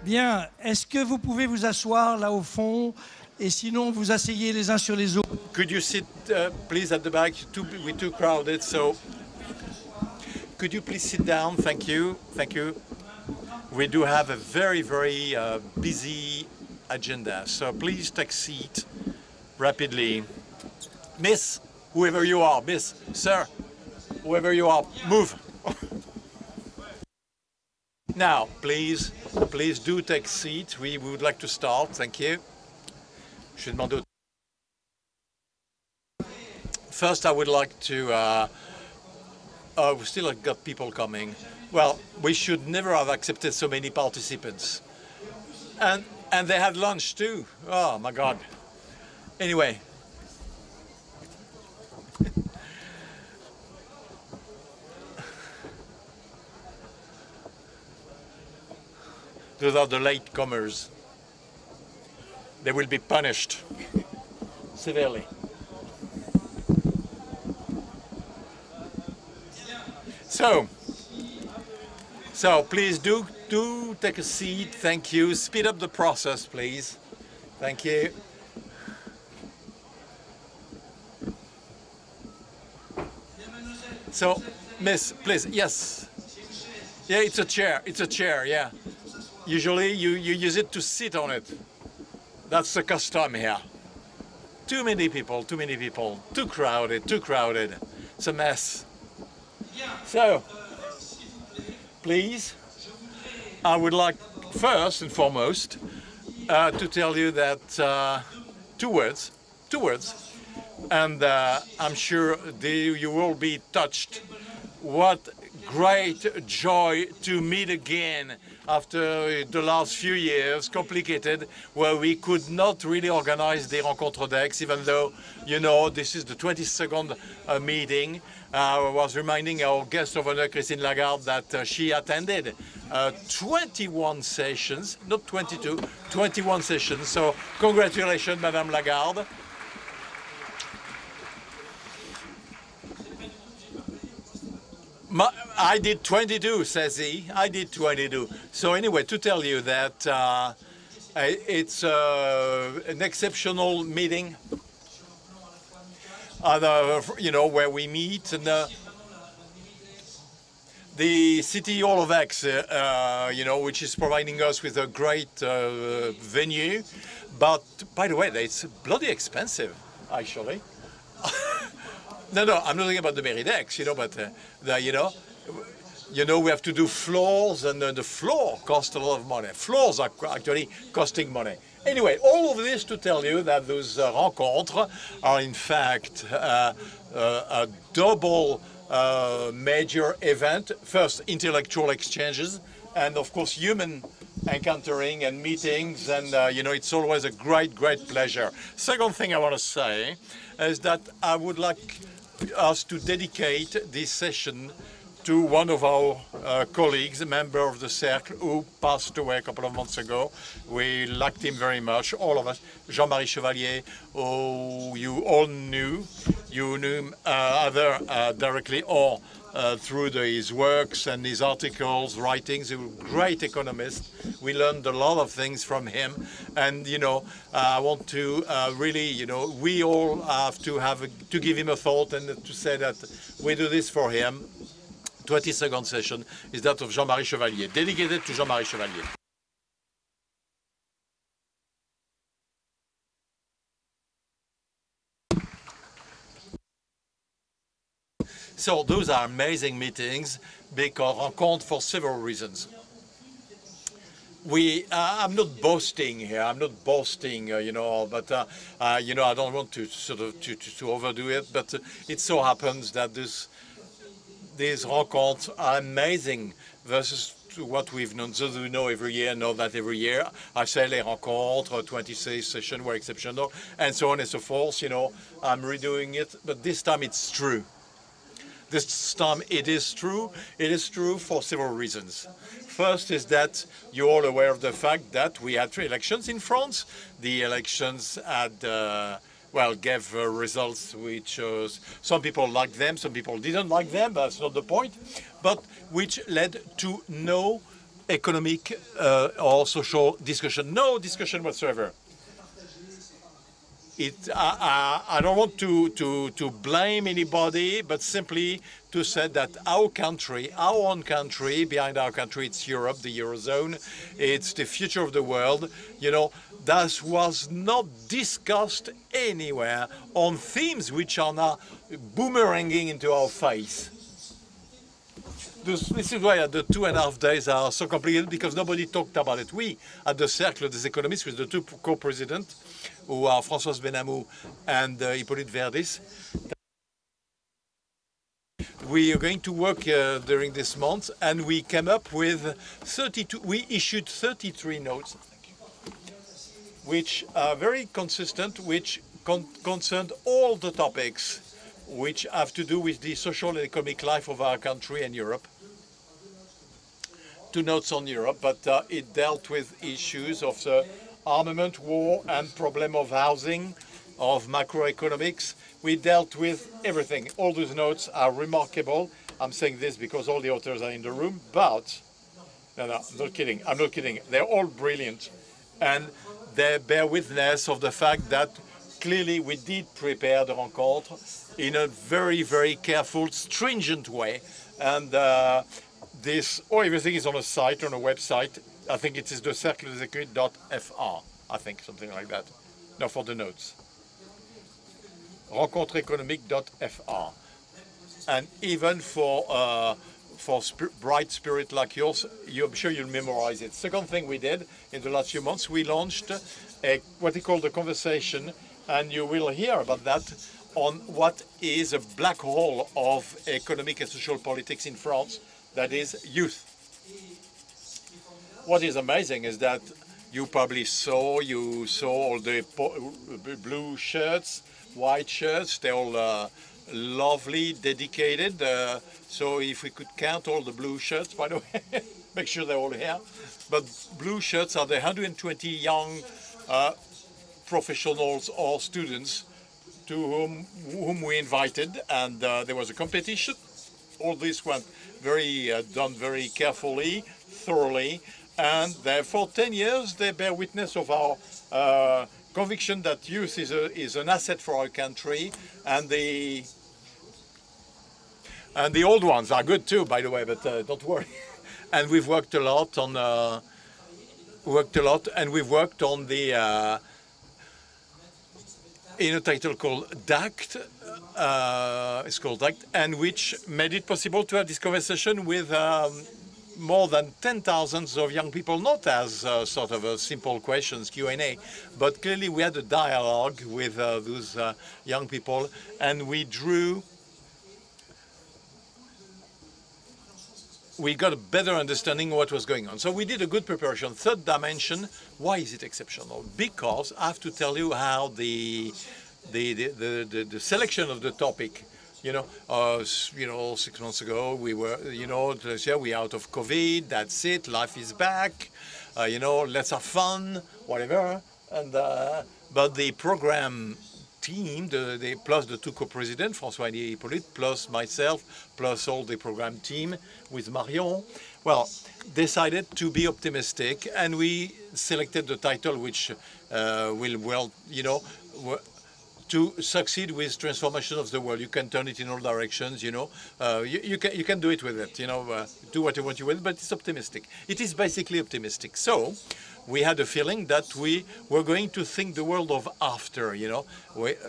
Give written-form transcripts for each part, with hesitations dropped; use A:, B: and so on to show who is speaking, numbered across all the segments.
A: Bien, est-ce que vous pouvez vous asseoir là au fond et sinon vous asseyez les uns sur les autres?
B: Could you sit, please, at the back? We're too crowded, so could you please sit down? Thank you. Thank you. We do have a very, very busy agenda, so please take seat rapidly. Miss, whoever you are, miss, sir, whoever you are, move. Now, please do take seat. We would like to start. Thank you. Je demande au... First, I would like to... we still have got people coming. Well, we should never have accepted so many participants. And they had lunch too. Oh, my God. Anyway. Those are the latecomers. They will be punished severely. So please do take a seat. Thank you. Speed up the process, please. Thank you. So, miss, please, yes. Yeah, it's a chair. It's a chair, yeah. Usually you use it to sit on it. That's the custom here. Too many people, too crowded. It's a mess. So, please, I would like first and foremost to tell you that two words, and I'm sure you will be touched. What great joy to meet again after the last few years, complicated, where we could not really organize the Rencontres d'Aix, even though, you know, this is the 22nd meeting. I was reminding our guest of honor, Christine Lagarde, that she attended 21 sessions, not 22, 21 sessions. So congratulations, Madame Lagarde. I did 22, says he. I did 22. So anyway, to tell you that it's an exceptional meeting, you know, where we meet. And the City Hall of Aix, you know, which is providing us with a great venue. But, by the way, it's bloody expensive, actually. No, I'm not talking about the mairie d'Aix, you know, but, you know, we have to do floors, and the floor costs a lot of money. Floors are actually costing money. Anyway, all of this to tell you that those rencontres are, in fact, a double major event. First, intellectual exchanges, and, of course, human encountering and meetings, and, you know, it's always a great, great pleasure. Second thing I want to say is that I would like us to dedicate this session to one of our colleagues, a member of the Cercle, who passed away a couple of months ago. We liked him very much, all of us. Jean-Marie Chevalier, who you all knew. You knew him either directly or through his works and his articles, writings. He was a great economist. We learned a lot of things from him. And, you know, I want to really, you know, we all have to give him a thought and to say that we do this for him. 22nd session is that of Jean-Marie Chevalier, dedicated to Jean-Marie Chevalier. So those are amazing meetings, because rencontres for several reasons. I'm not boasting here. I'm not boasting, you know, but you know, I don't want to sort of to overdo it. But it so happens that these rencontres are amazing versus to what we've known. So we know every year, I say les rencontres, 26 sessions were exceptional, and so on and so forth. You know, I'm redoing it, but this time it's true. This time it is true. It is true for several reasons. First is that you're all aware of the fact that we had 3 elections in France. The elections had well, gave results which some people liked them, some people didn't like them, that's not the point, but which led to no economic or social discussion. No discussion whatsoever. I don't want to blame anybody, but simply to say that our country, our own country, behind our country, it's Europe, the Eurozone, it's the future of the world, you know, that was not discussed anywhere on themes which are now boomeranging into our face. This is why the 2.5 days are so complicated, because nobody talked about it. We, at the Cercle des Économistes, with the two co-presidents, who are Françoise Benamou and Hippolyte Verdis, we are going to work during this month, and we came up with 32, we issued 33 notes, which are very consistent, which concerned all the topics which have to do with the social and economic life of our country and Europe. 2 notes on Europe, but it dealt with issues of the armament war and problem of housing, of macroeconomics. We dealt with everything. All those notes are remarkable. I'm saying this because all the authors are in the room, but no, I'm not kidding. I'm not kidding. They're all brilliant, and they bear witness of the fact that clearly we did prepare the Rencontres in a very, very careful, stringent way, and everything is on a site, on a website. I think it is the cercledeséconomiques.fr, I think, something like that. No, for the notes. Rencontres Économiques.fr. And even for bright spirit like yours, I'm sure you'll memorize it. Second thing we did in the last few months, we launched what we call the conversation, and you will hear about that, on what is a black hole of economic and social politics in France, that is youth. What is amazing is that you probably saw all the blue shirts, white shirts, they're all lovely, dedicated. So if we could count all the blue shirts, by the way, make sure they're all here. But blue shirts are the 120 young professionals or students to whom we invited, and there was a competition. All this went done very carefully, thoroughly, and for 10 years they bear witness of our conviction that youth is an asset for our country, and the old ones are good too, by the way, but don't worry. And we've worked a lot on we've worked on the in a title called DACT. It's called DACT, and which made it possible to have this conversation with more than 10,000 of young people, not as sort of a simple questions, Q&A, but clearly we had a dialogue with those young people, and we got a better understanding of what was going on. So we did a good preparation. Third dimension, why is it exceptional? Because I have to tell you how the selection of the topic, 6 months ago we were, this year we're out of COVID, that's it, life is back, let's have fun, whatever. And but the program team, plus the two co-presidents, François and Hippolyte, plus myself, plus all the program team with Marion, well, decided to be optimistic, and we selected the title which to succeed with transformation of the world. You can turn it in all directions, you can do it with it, do what you want to with it, but it's optimistic. It is basically optimistic. So we had a feeling that we were going to think the world of after,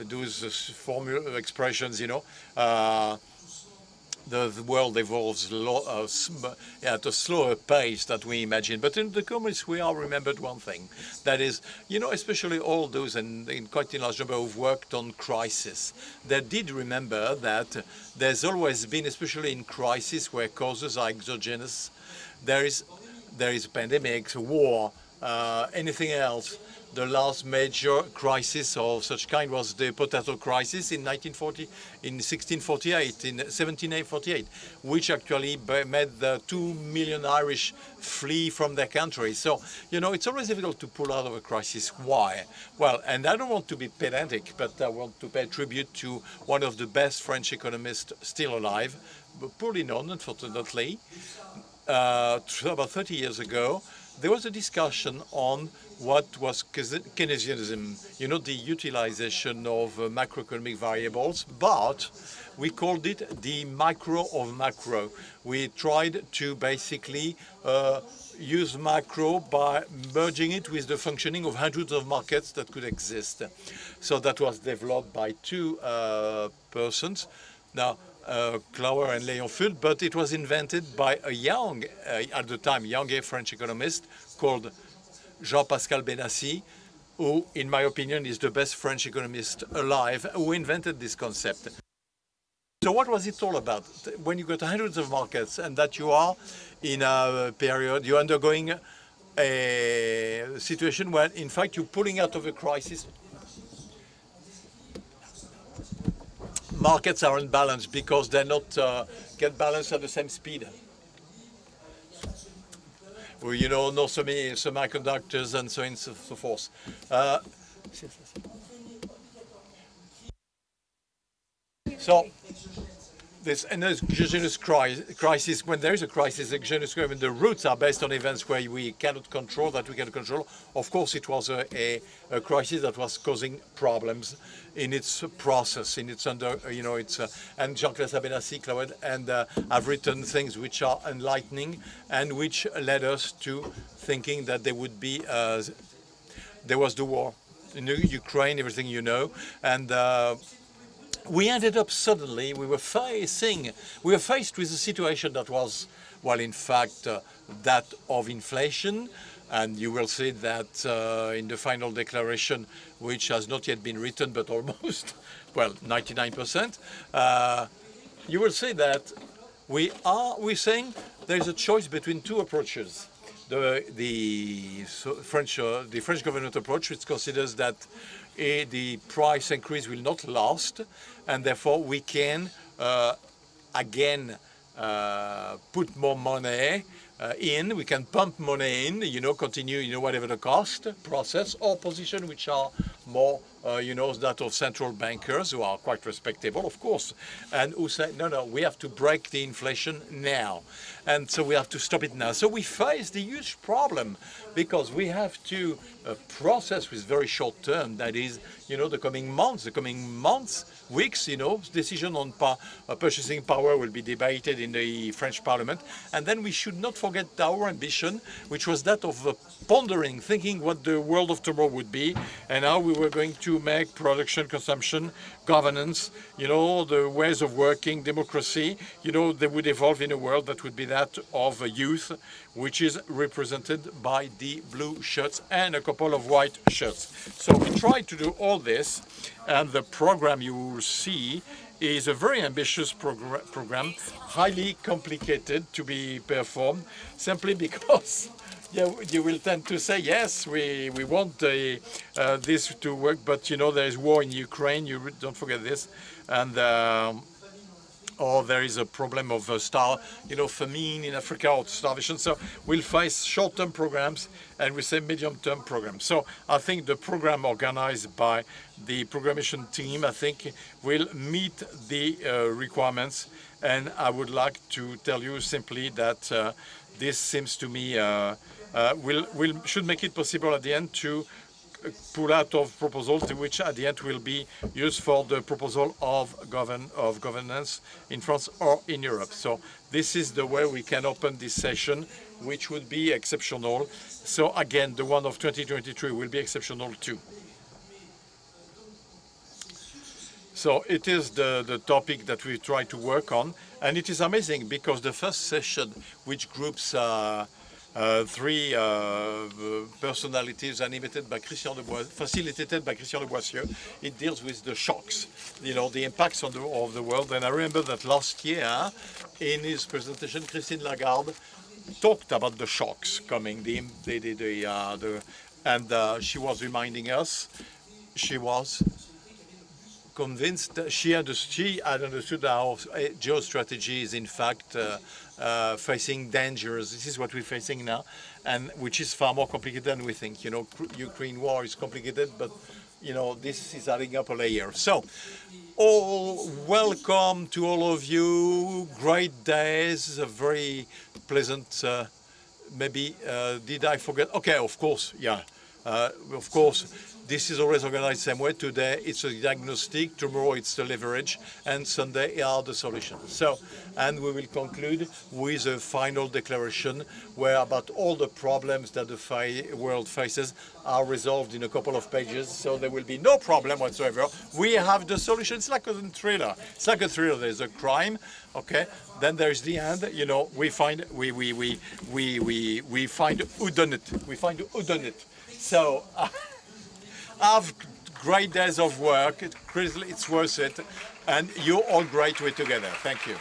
B: those formula expressions, the world evolves at a slower pace that we imagine. But in the communists, we all remembered one thing. That is, especially all those, and in quite a large number, who've worked on crisis, they did remember that there's always been, especially in crisis where causes are exogenous, there is pandemics, war, anything else. The last major crisis of such kind was the potato crisis in 1748, which actually made the 2 million Irish flee from their country. So, it's always difficult to pull out of a crisis. Why? Well, and I don't want to be pedantic, but I want to pay tribute to one of the best French economists still alive, but poorly known, unfortunately, about 30 years ago, there was a discussion on what was Keynesianism, you know, the utilization of macroeconomic variables, but we called it the micro of macro. We tried to basically use macro by merging it with the functioning of hundreds of markets that could exist. So that was developed by two persons. Now, Clower and Léon Fuld, but it was invented by a young, at the time, young French economist called Jean-Pascal Benassi, who, in my opinion, is the best French economist alive, who invented this concept. So what was it all about? When you got hundreds of markets and that you are in a period, you're undergoing a situation where, in fact, you're pulling out of a crisis. Markets are unbalanced because they're not get balanced at the same speed. Well, you know, no semiconductors and so on and so forth. So there's an exogenous crisis. When there is a crisis, exogenous crisis, when the roots are based on events where we cannot control, that we cannot control. Of course, it was a crisis that was causing problems in its process, in its and Jean-Claude Benassi, and I've written things which are enlightening and which led us to thinking that there would be, there was the war in Ukraine, everything you know, and we ended up suddenly, we were faced with a situation that was, well, in fact, that of inflation. And you will see that in the final declaration, which has not yet been written, but almost, well, 99%, you will see that we're saying there's a choice between two approaches. The French government approach, which considers that the price increase will not last, and therefore we can again put more money in, we can pump money in, you know, continue, you know, whatever the cost process, or position which are more, you know, that of central bankers who are quite respectable, of course, and who say, no, we have to break the inflation now. And so we have to stop it now. So we face the huge problem because we have to process with very short term, that is, you know, the coming months, weeks, you know, decision on purchasing power will be debated in the French Parliament. And then we should not forget our ambition, which was that of pondering, thinking what the world of tomorrow would be and how we were going to make production, consumption, governance, you know, the ways of working, democracy, you know, they would evolve in a world that would be that of youth, which is represented by the blue shirts and a couple of white shirts. So we tried to do all this, and the program you will see is a very ambitious program, highly complicated to be performed, simply because you will tend to say, yes, we want this to work, but you know there is war in Ukraine, you don't forget this, and or there is a problem of famine in Africa or starvation. So we'll face short-term programs and we say medium-term programs. So I think the program organized by the programmation team, I think, will meet the requirements. And I would like to tell you simply that this seems to me should make it possible at the end to pull out of proposals which at the end will be used for the proposal of governance in France or in Europe. So this is the way we can open this session, which would be exceptional. So again, the one of 2023 will be exceptional too. So it is the topic that we try to work on, and it is amazing because the first session, which groups three personalities animated by facilitated by Christian de Boissieu. It deals with the shocks, you know, the impacts of the world. And I remember that last year, in his presentation, Christine Lagarde talked about the shocks coming, and she was reminding us, she was convinced that she had understood how geostrategy is in fact facing dangers. This is what we're facing now, and which is far more complicated than we think. You know, Ukraine war is complicated, but you know, this is adding up a layer. So, welcome to all of you. Great days, a very pleasant. Maybe did I forget? Okay, of course, yeah, of course. This is always organized the same way. Today it's a diagnostic, tomorrow it's the leverage, and Sunday are the solutions. So, and we will conclude with a final declaration where about all the problems that the world faces are resolved in a couple of pages, so there will be no problem whatsoever. We have the solution. It's like a thriller. It's like a thriller. There's a crime, okay? Then there's the end. You know, we find we find who done it. We find who done it. So. Have great days of work. It's worth it. And you're all great way together. Thank you.